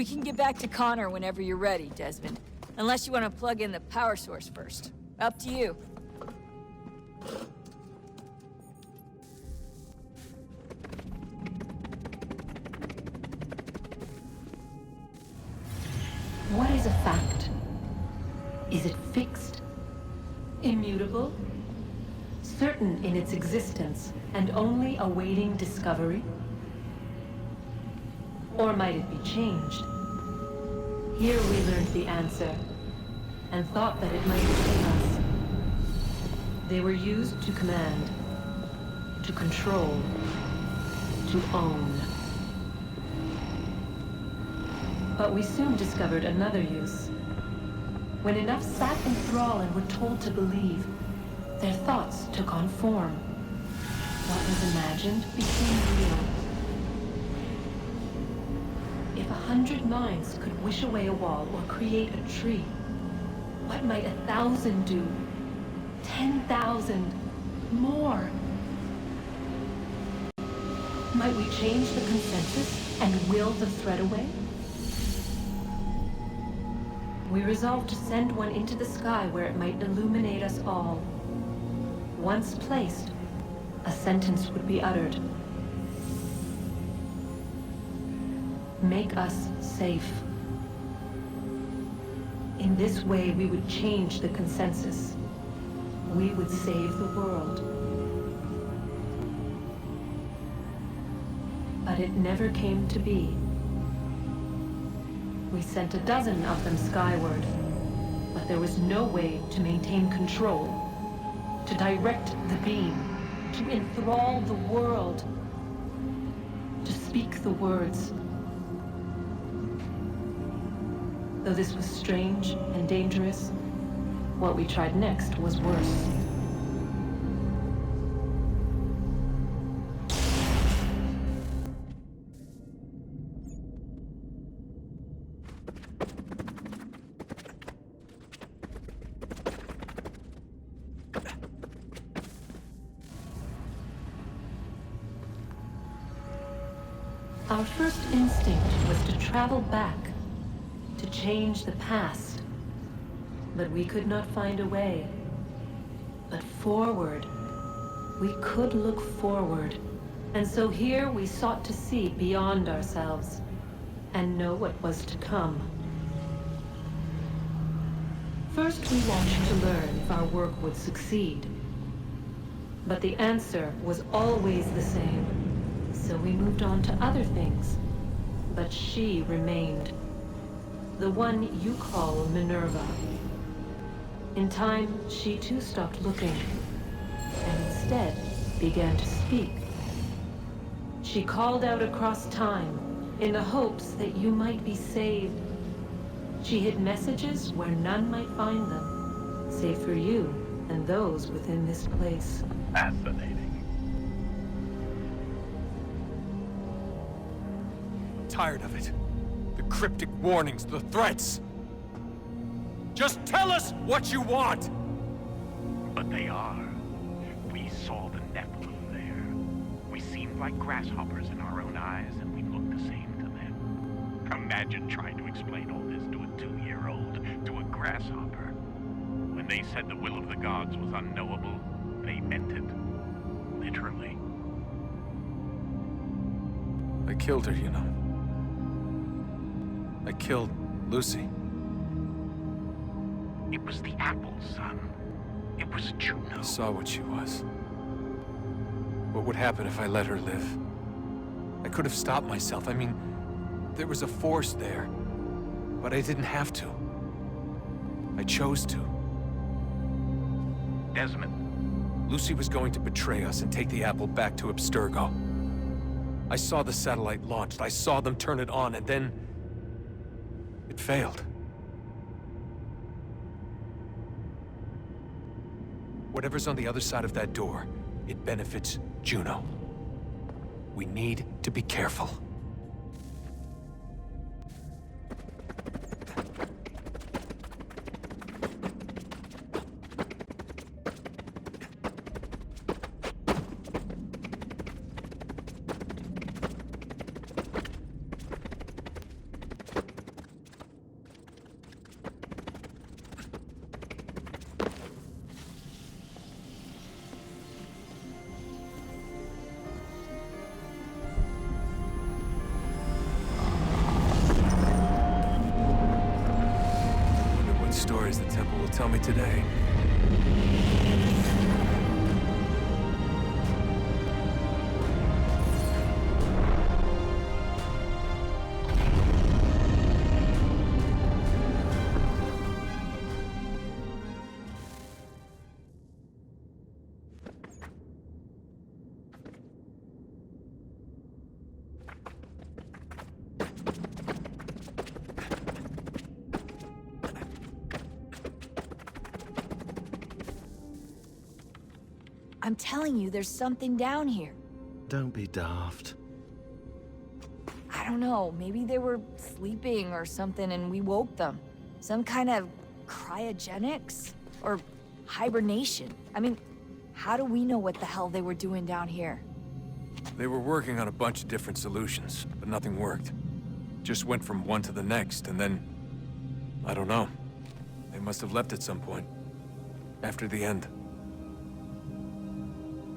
We can get back to Connor whenever you're ready, Desmond. Unless you want to plug in the power source first. Up to you. What is a fact? Is it fixed? Immutable? Certain in its existence and only awaiting discovery? Or might it be changed? Here we learned the answer, and thought that it might save us. They were used to command, to control, to own. But we soon discovered another use. When enough sat in thrall and were told to believe, their thoughts took on form. What was imagined became real. If 100 minds could wish away a wall or create a tree, what might 1,000 do? 10,000? More? Might we change the consensus and will the threat away? We resolved to send one into the sky where it might illuminate us all. Once placed, a sentence would be uttered. Make us safe. In this way, we would change the consensus. We would save the world. But it never came to be. We sent a dozen of them skyward, but there was no way to maintain control, to direct the beam, to enthrall the world, to speak the words. Though this was strange and dangerous, what we tried next was worse. Our first instinct was to travel back, to change the past. But we could not find a way. But forward, we could look forward. And so here we sought to see beyond ourselves and know what was to come. First, we watched to learn if our work would succeed. But the answer was always the same. So we moved on to other things. But she remained. The one you call Minerva. In time, she too stopped looking, and instead began to speak. She called out across time, in the hopes that you might be saved. She hid messages where none might find them, save for you and those within this place. Fascinating. Tired of it. The cryptic warnings, the threats. Just tell us what you want! But they are. We saw the Nephilim there. We seemed like grasshoppers in our own eyes, and we looked the same to them. Imagine trying to explain all this to a 2-year-old, to a grasshopper. When they said the will of the gods was unknowable, they meant it. Literally. I killed her, you know. I killed Lucy. It was the apple, son. It was Juno. I saw what she was. What would happen if I let her live? I could have stopped myself. I mean, there was a force there. But I didn't have to. I chose to. Desmond. Lucy was going to betray us and take the apple back to Abstergo. I saw the satellite launched. I saw them turn it on, and then it failed. Whatever's on the other side of that door, it benefits Juno. We need to be careful. will tell me today. I'm telling you, there's something down here. Don't be daft. I don't know, maybe they were sleeping or something and we woke them. Some kind of cryogenics? Or hibernation? I mean, how do we know what the hell they were doing down here? They were working on a bunch of different solutions, but nothing worked. Just went from one to the next, and then... I don't know. They must have left at some point. After the end.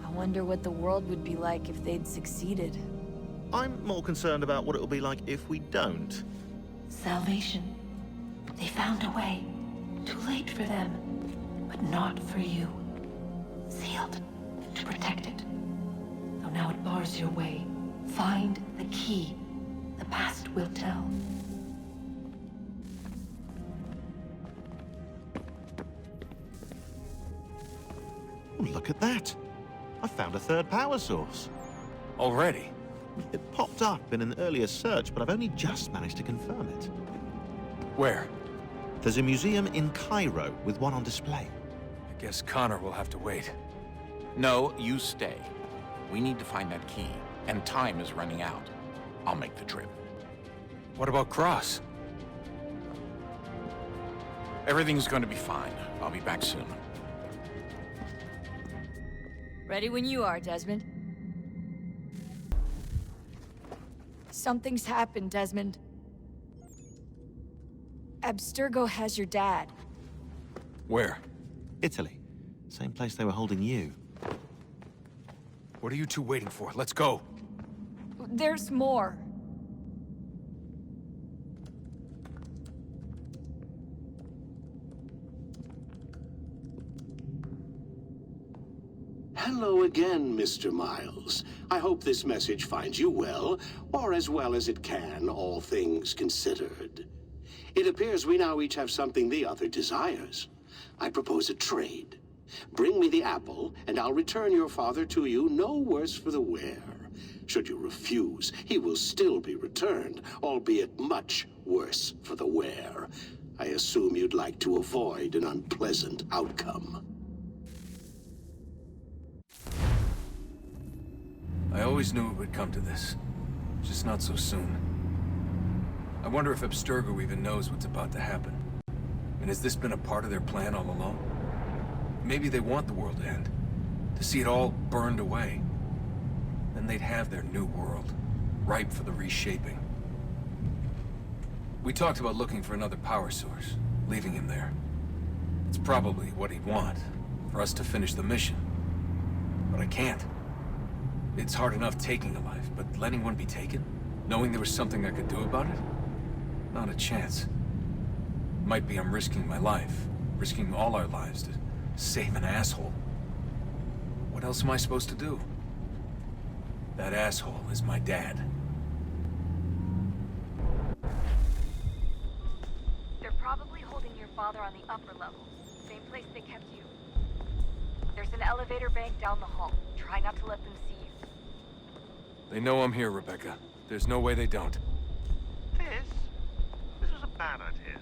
I wonder what the world would be like if they'd succeeded. I'm more concerned about what it'll be like if we don't. Salvation. They found a way. Too late for them, but not for you. Sealed to protect it. Though now it bars your way. Find the key. The past will tell. Oh, look at that. I found a third power source. Already? It popped up in an earlier search, but I've only just managed to confirm it. Where? There's a museum in Cairo with one on display. I guess Connor will have to wait. No, you stay. We need to find that key, and time is running out. I'll make the trip. What about Cross? Everything's going to be fine. I'll be back soon. Ready when you are, Desmond. Something's happened, Desmond. Abstergo has your dad. Where? Italy. Same place they were holding you. What are you two waiting for? Let's go. There's more. Hello again, Mr. Miles. I hope this message finds you well, or as well as it can, all things considered. It appears we now each have something the other desires. I propose a trade. Bring me the apple, and I'll return your father to you no worse for the wear. Should you refuse, he will still be returned, albeit much worse for the wear. I assume you'd like to avoid an unpleasant outcome. I always knew it would come to this. Just not so soon. I wonder if Abstergo even knows what's about to happen. And has this been a part of their plan all along? Maybe they want the world to end. To see it all burned away. Then they'd have their new world, ripe for the reshaping. We talked about looking for another power source, leaving him there. It's probably what he'd want, for us to finish the mission. But I can't. It's hard enough taking a life, but letting one be taken? Knowing there was something I could do about it? Not a chance. Might be I'm risking my life, risking all our lives to save an asshole. What else am I supposed to do? That asshole is my dad. They're probably holding your father on the upper level. Same place they kept you. There's an elevator bank down the hall. Try not to let them see you. They know I'm here, Rebecca. There's no way they don't. This was a bad idea.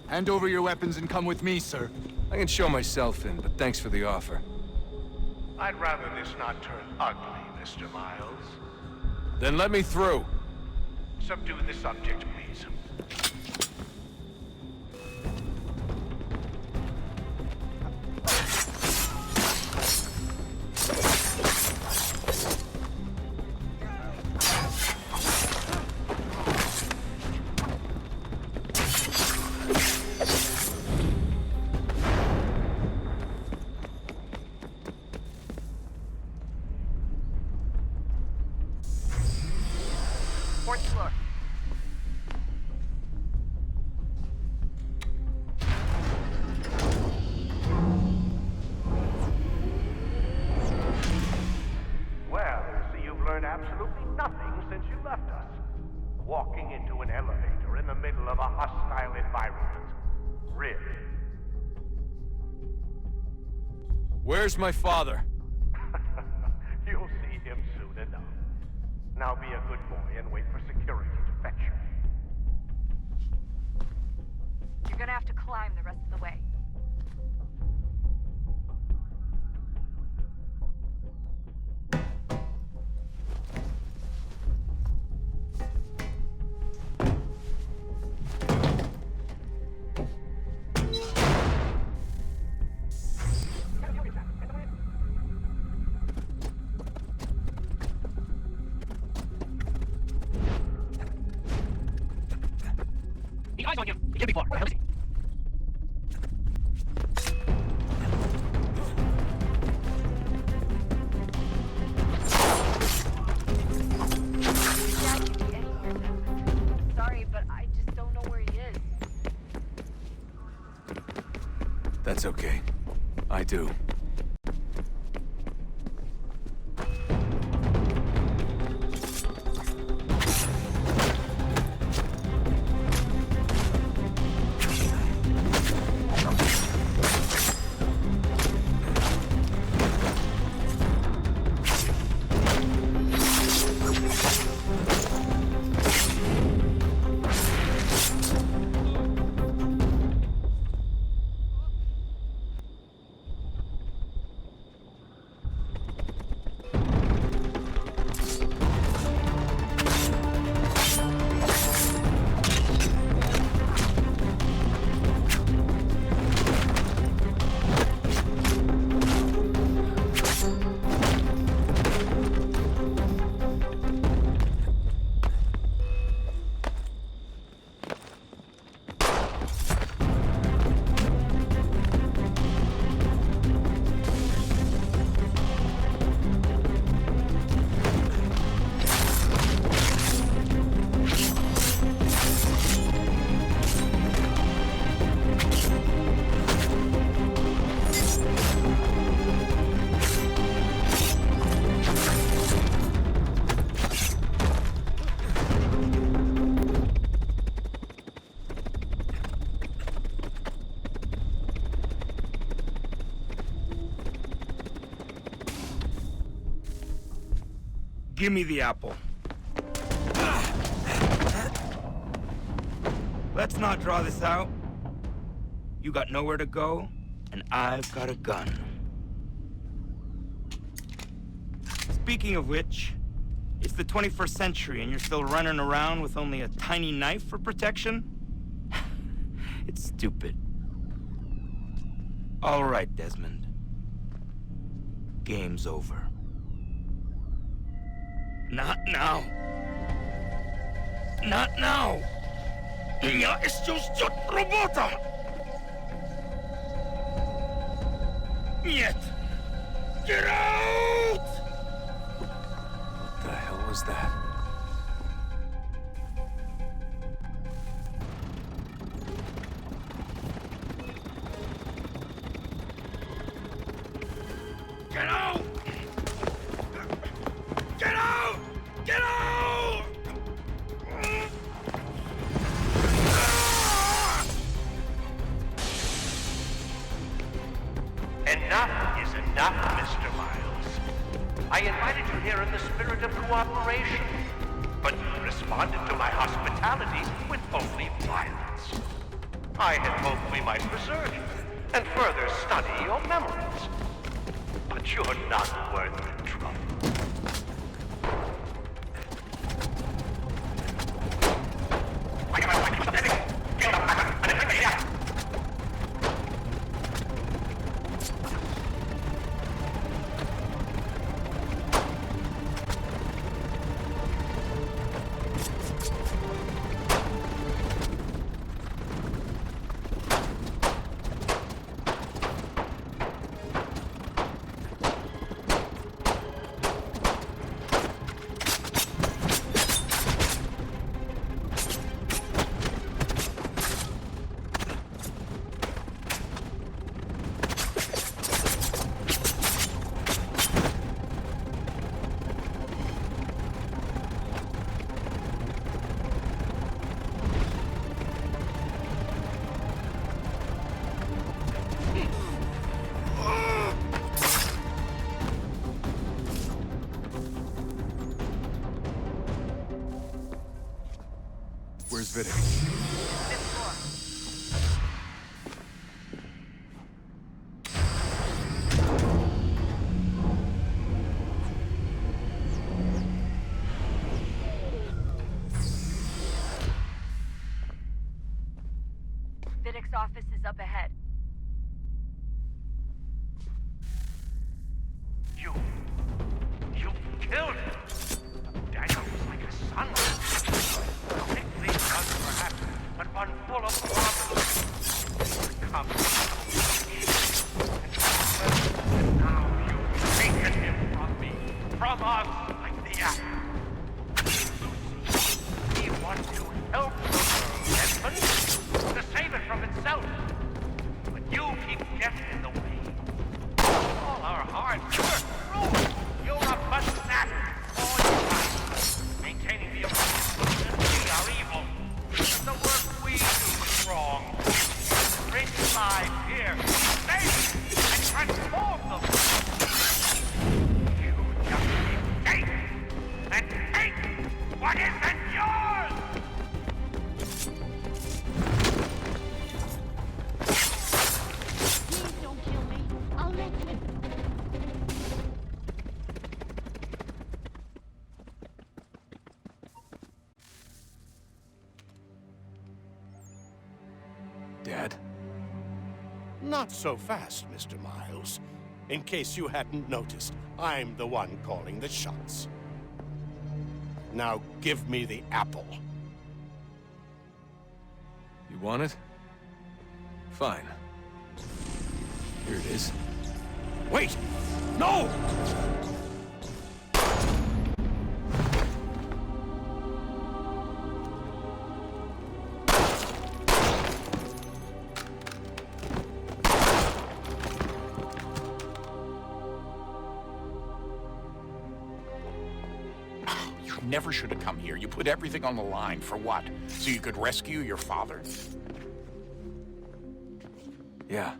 Hand over your weapons and come with me, sir. I can show myself in, but thanks for the offer. I'd rather this not turn ugly, Mr. Miles. Then let me through. Subdue the subject, please. in the middle of a hostile environment. Really. Where's my father? You'll see him soon enough. Now be a good boy and wait for security to fetch you. You're gonna have to climb the rest of the way. The eyes on you! It can't be far. Where the hell is he? Dad could be anywhere, Desmond. Sorry, but I just don't know where he is. That's okay. I do. Give me the apple. Let's not draw this out. You got nowhere to go, and I've got a gun. Speaking of which, it's the 21st century and you're still running around with only a tiny knife for protection? It's stupid. All right, Desmond. Game's over. Not now. Not now. Я еще ждет работа. Нет. Get out! What the hell was that? Get out! Get out! Get out! Enough is enough, Mr. Miles. I invited you here in the spirit of cooperation, but you responded to my hospitality with only violence. I had hoped we might preserve you and further study your memories. But you're not worth the trouble. Where's Vidic? Fifth floor. Vidic's office is up ahead. You killed him. Daniel was like a son. Quickly done, perhaps, but one full of promise. Come. And now you've taken him from me, from us, like the apple. He wants to help the world, Desmond, to save it from itself. But you keep getting in the way. All our hard work ruined. You're a bastard. All your life. Maintaining the illusion that we are evil. The work we do is wrong. Bring lives here. Save and transform them. You just take and take what isn't yours. Please don't kill me. I'll let you. Dad? Not so fast, Mr. Miles. In case you hadn't noticed, I'm the one calling the shots. Now give me the apple. You want it? Fine. Here it is. Wait! No! You never should have come here. You put everything on the line. For what? So you could rescue your father? Yeah.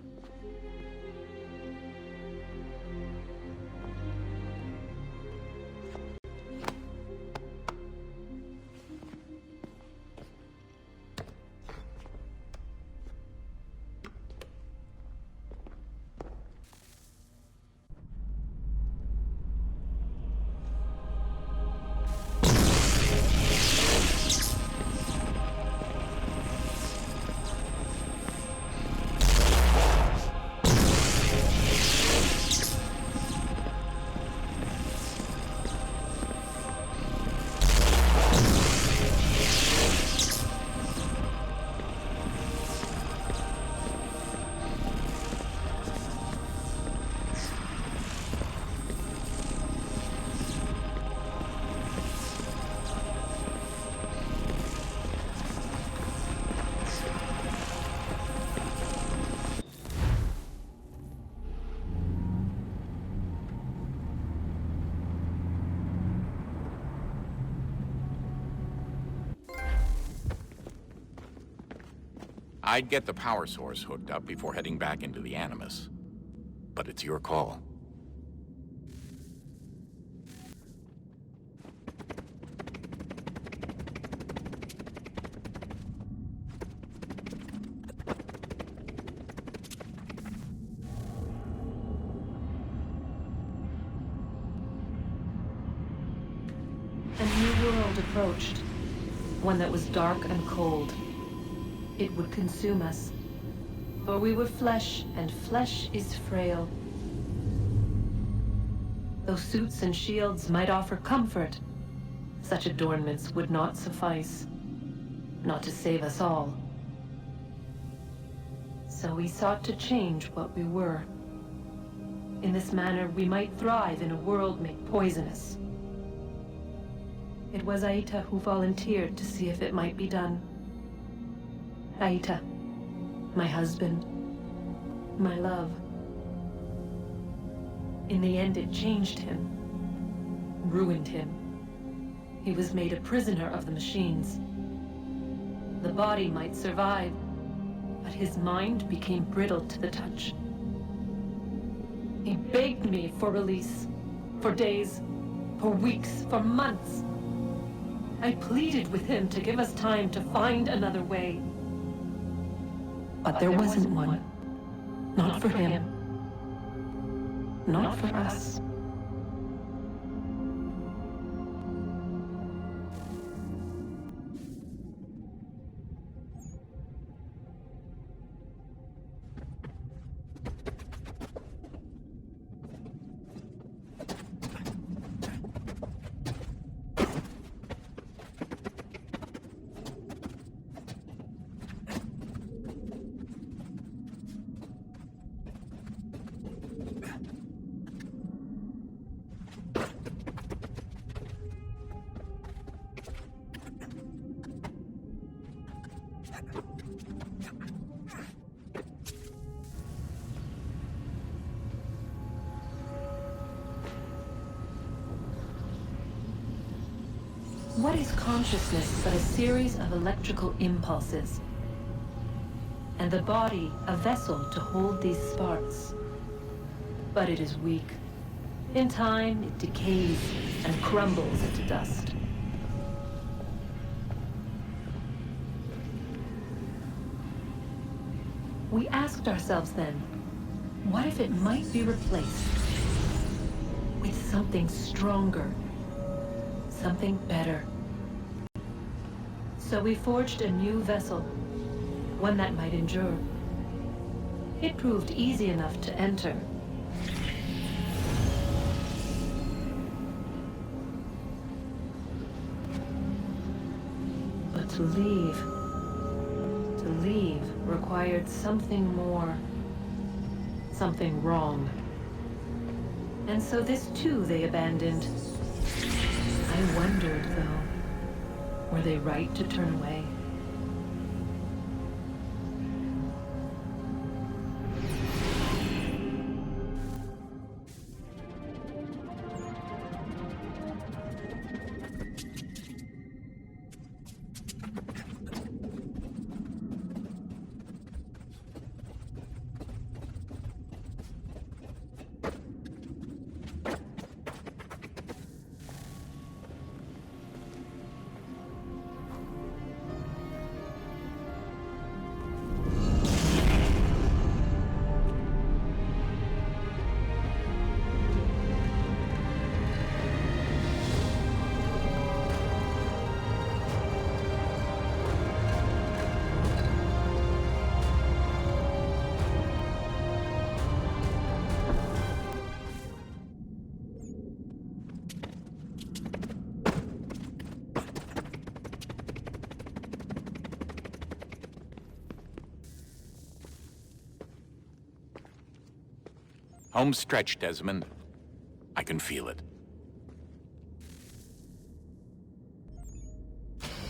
I'd get the power source hooked up before heading back into the Animus. But it's your call. A new world approached, one that was dark and cold. It would consume us, for we were flesh, and flesh is frail. Though suits and shields might offer comfort, such adornments would not suffice, not to save us all. So we sought to change what we were. In this manner, we might thrive in a world made poisonous. It was Aita who volunteered to see if it might be done. Aita, my husband, my love. In the end, it changed him, ruined him. He was made a prisoner of the machines. The body might survive, but his mind became brittle to the touch. He begged me for release, for days, for weeks, for months. I pleaded with him to give us time to find another way. But there wasn't one. Not for him. Not for us. What is consciousness but a series of electrical impulses? And the body a vessel to hold these sparks. But it is weak. In time, it decays and crumbles into dust. We asked ourselves then, what if it might be replaced with something stronger? Something better. So we forged a new vessel, one that might endure. It proved easy enough to enter. But to leave required something more, something wrong. And so this too they abandoned. I wondered, though, were they right to turn away? Home stretch, Desmond. I can feel it.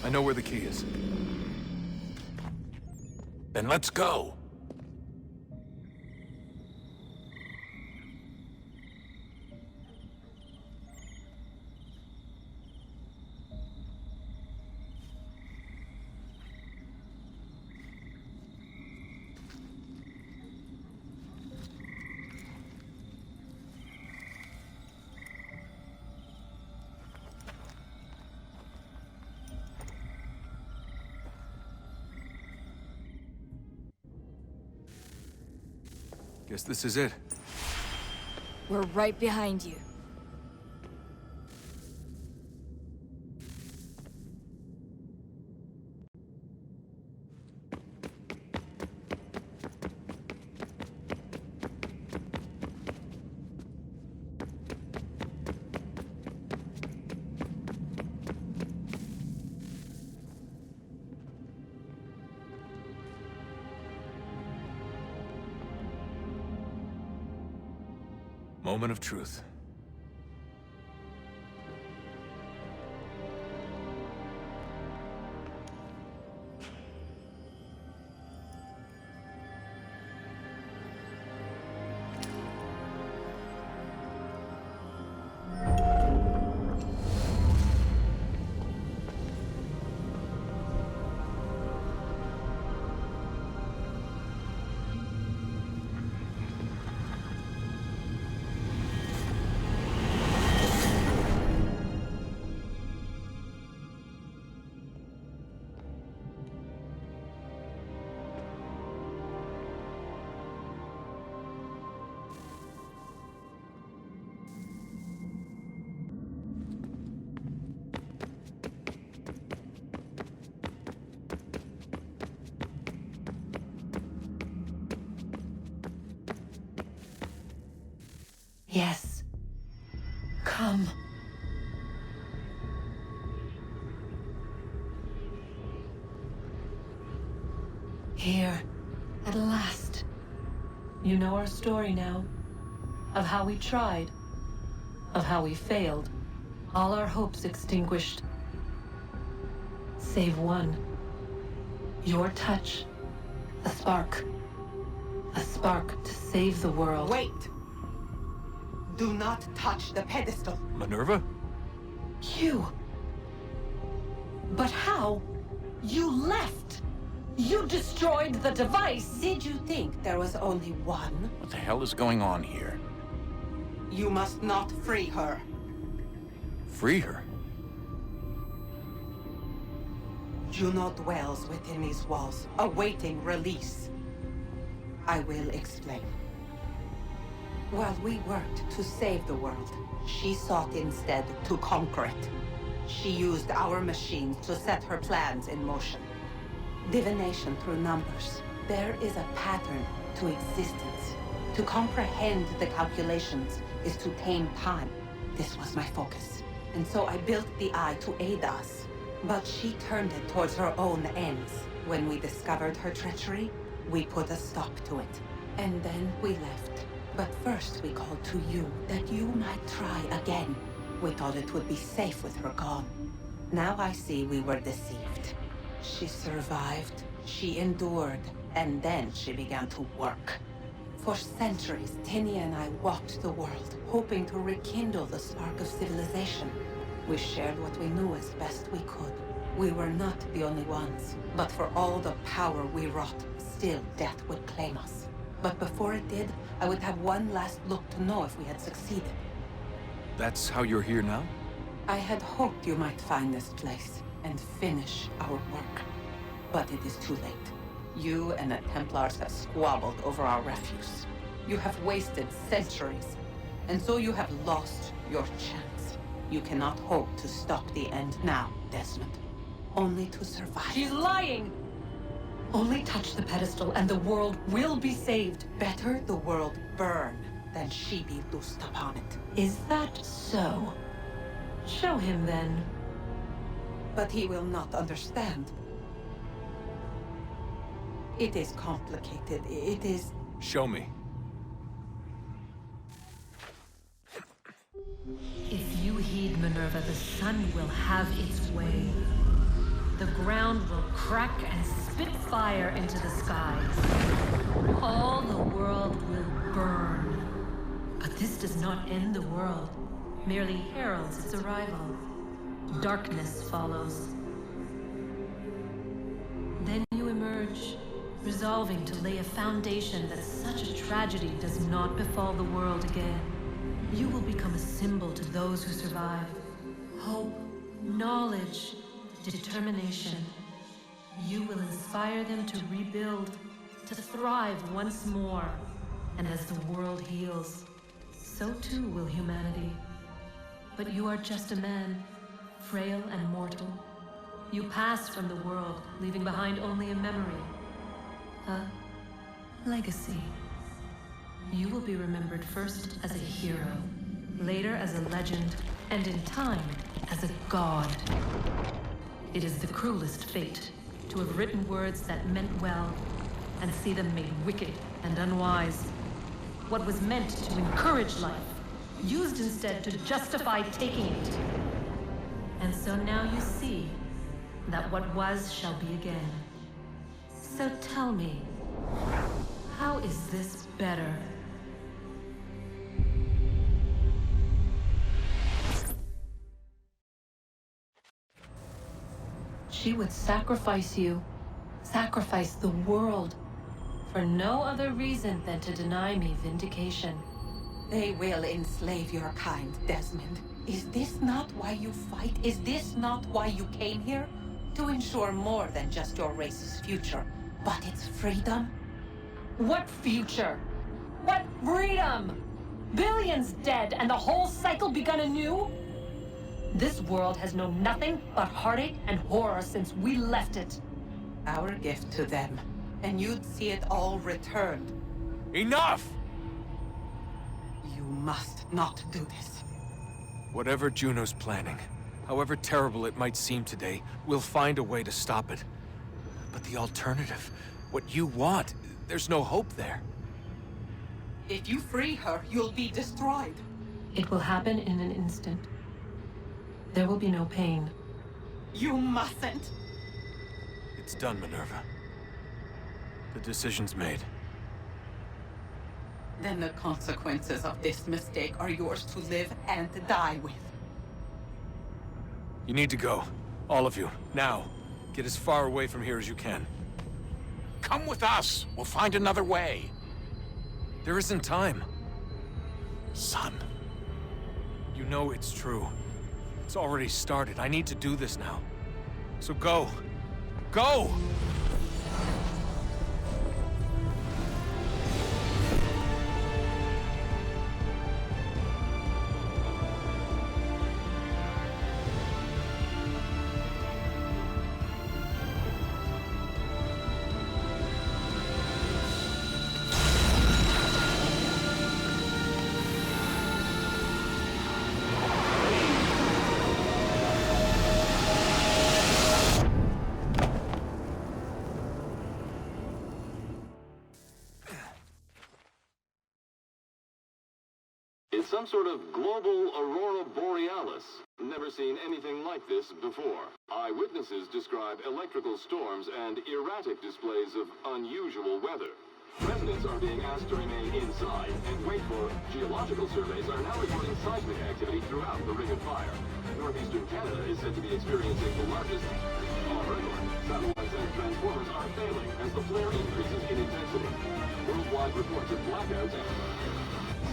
I know where the key is. Then let's go. Guess this is it. We're right behind you. Moment of truth. Yes. Come. Here, at last. You know our story now. Of how we tried. Of how we failed. All our hopes extinguished. Save one. Your touch. A spark. A spark to save the world. Wait! Do not touch the pedestal. Minerva? You. But how? You left! You destroyed the device! Did you think there was only one? What the hell is going on here? You must not free her. Free her? Juno dwells within these walls, awaiting release. I will explain. While we worked to save the world, she sought instead to conquer it. She used our machines to set her plans in motion. Divination through numbers. There is a pattern to existence. To comprehend the calculations is to tame time. This was my focus. And so I built the eye to aid us. But she turned it towards her own ends. When we discovered her treachery, we put a stop to it. And then we left. But first we called to you, that you might try again. We thought it would be safe with her gone. Now I see we were deceived. She survived, she endured, and then she began to work. For centuries, Tinia and I walked the world, hoping to rekindle the spark of civilization. We shared what we knew as best we could. We were not the only ones, but for all the power we wrought, still death would claim us. But before it did, I would have one last look to know if we had succeeded. That's how you're here now? I had hoped you might find this place and finish our work. But it is too late. You and the Templars have squabbled over our refuse. You have wasted centuries, and so you have lost your chance. You cannot hope to stop the end now, Desmond. Only to survive. She's lying! Only touch the pedestal and the world will be saved. Better the world burn than she be loosed upon it. Is that so? Show him then. But he will not understand. It is complicated. It is... Show me. If you heed Minerva, the sun will have its way. The ground will crack and spit fire into the skies. All the world will burn. But this does not end the world, merely heralds its arrival. Darkness follows. Then you emerge, resolving to lay a foundation that such a tragedy does not befall the world again. You will become a symbol to those who survive. Hope, knowledge, determination. You will inspire them to rebuild, to thrive once more. And as the world heals, so too will humanity. But you are just a man, frail and mortal. You pass from the world, leaving behind only a memory. A legacy. You will be remembered first as a hero, later as a legend, and in time, as a god. It is the cruelest fate, to have written words that meant well, and see them made wicked and unwise. What was meant to encourage life, used instead to justify taking it. And so now you see that what was shall be again. So tell me, how is this better? She would sacrifice you, sacrifice the world, for no other reason than to deny me vindication. They will enslave your kind, Desmond. Is this not why you fight? Is this not why you came here? To ensure more than just your race's future, but its freedom? What future? What freedom? Billions dead and the whole cycle begun anew? This world has known nothing but heartache and horror since we left it. Our gift to them, and you'd see it all returned. Enough! You must not do this. Whatever Juno's planning, however terrible it might seem today, we'll find a way to stop it. But the alternative, what you want, there's no hope there. If you free her, you'll be destroyed. It will happen in an instant. There will be no pain. You mustn't. It's done, Minerva. The decision's made. Then the consequences of this mistake are yours to live and die with. You need to go. All of you. Now. Get as far away from here as you can. Come with us. We'll find another way. There isn't time. Son. You know it's true. It's already started. I need to do this now. So go. Go! It's some sort of global aurora borealis. Never seen anything like this before. Eyewitnesses describe electrical storms and erratic displays of unusual weather. Residents are being asked to remain inside and wait for geological surveys are now reporting seismic activity throughout the Ring of Fire. Northeastern Canada is said to be experiencing the largest on record. Satellites and transformers are failing as the flare increases in intensity. Worldwide reports of blackouts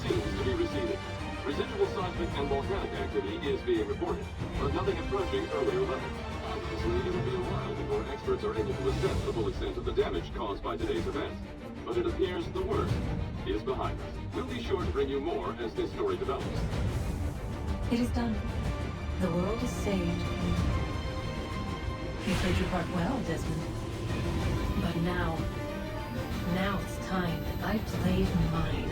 seems to be receding. Residual seismic and volcanic activity is being reported, but nothing approaching earlier levels. Obviously, it will be a while before experts are able to assess the full extent of the damage caused by today's event. But it appears the worst is behind us. We'll be sure to bring you more as this story develops. It is done. The world is saved. You played your part well, Desmond. But now it's time that I played mine.